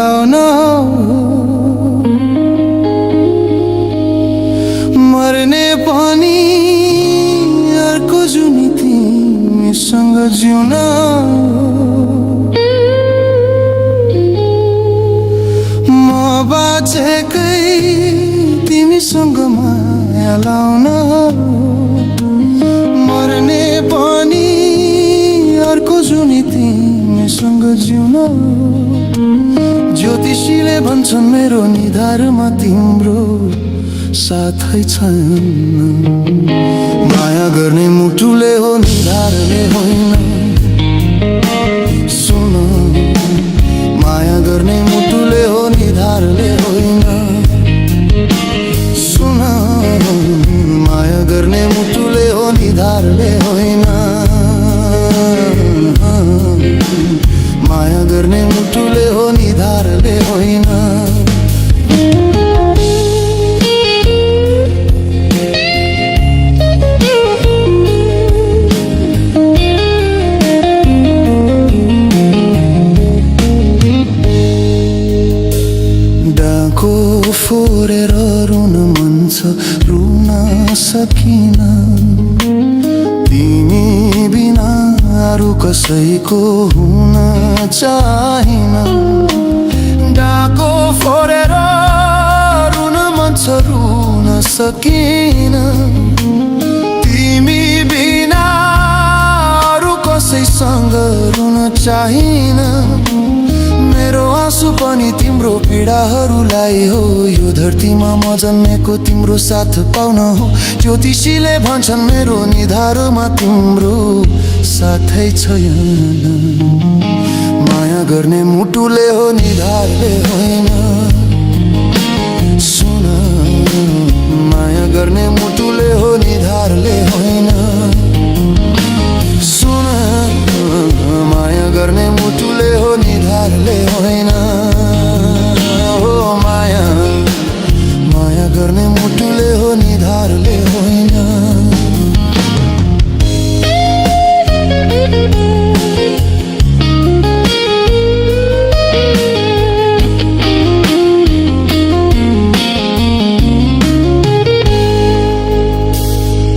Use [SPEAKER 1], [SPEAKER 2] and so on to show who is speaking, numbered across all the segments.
[SPEAKER 1] लाउन मर्ने पनि अर्को जुनी तिमीसँग जिउन म बाँचेकै तिमीसँग माया लाउन मर्ने पनि अर्को जुनी तिमीसँग जिउन ज्योतिषीले भन्छन् मेरो निधारमा तिम्रो साथै छैन माया गर्ने मुटुले हो निधारले होइन सुन माया गर्ने मुटुले हो निधारले होइन सुन माया गर्ने मुटुले हो निधारले होइन माया गर्ने मुटुले हो निधारले होइन डाको फोरेर रुन मन छ रुन सकिन तिमी बिना अरू कसैको हुन चाहिन डाको फोरेर रुन मन छ रुन सकिन तिमी बिना अरू कसैसँग रुन चाहिन मेरो आँसु पनि तिम्रो पीडाहरूलाई हो यो धरतीमा म जन्मेको तिम्रो साथ पाउन हो ज्योतिषीले भन्छन् मेरो निधारमा तिम्रो साथै छैन माया गर्ने मुटुले हो निधारले होइन सुन माया गर्ने मुटुले हो निधारले होइन सुन माया गर्ने मुटुले हो निधारले होइन हो माया माया गर्ने मुटुले हो निधारले होइन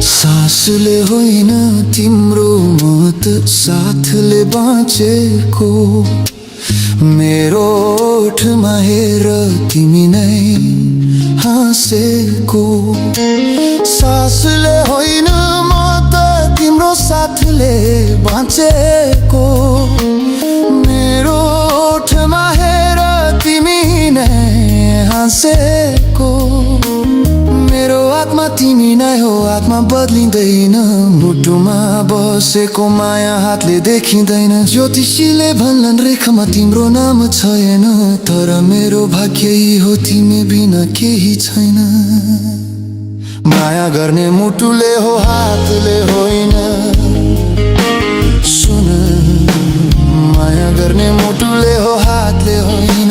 [SPEAKER 1] सासले होइन तिम्रो मत साथले बाँचेको मेरो ओठमा हेर तिमी नै हाँसेको सासले होइन म त तिम्रो साथले बाँचेको मेरो ओठमा हेर तिमी नै हाँसेको मेरो आत्मा तिमी नै हो आत्मा बदलिँदैन मुटुमा बसेको माया हातले देखिँदैन ज्योतिषीले भन्लान् रेखामा तिम्रो नाम छैन तर मेरो भाग्य यही हो तिमी बिना केही छैन माया गर्ने मुटुले हो हातले होइन सुन माया गर्ने मुटुले हो हातले होइन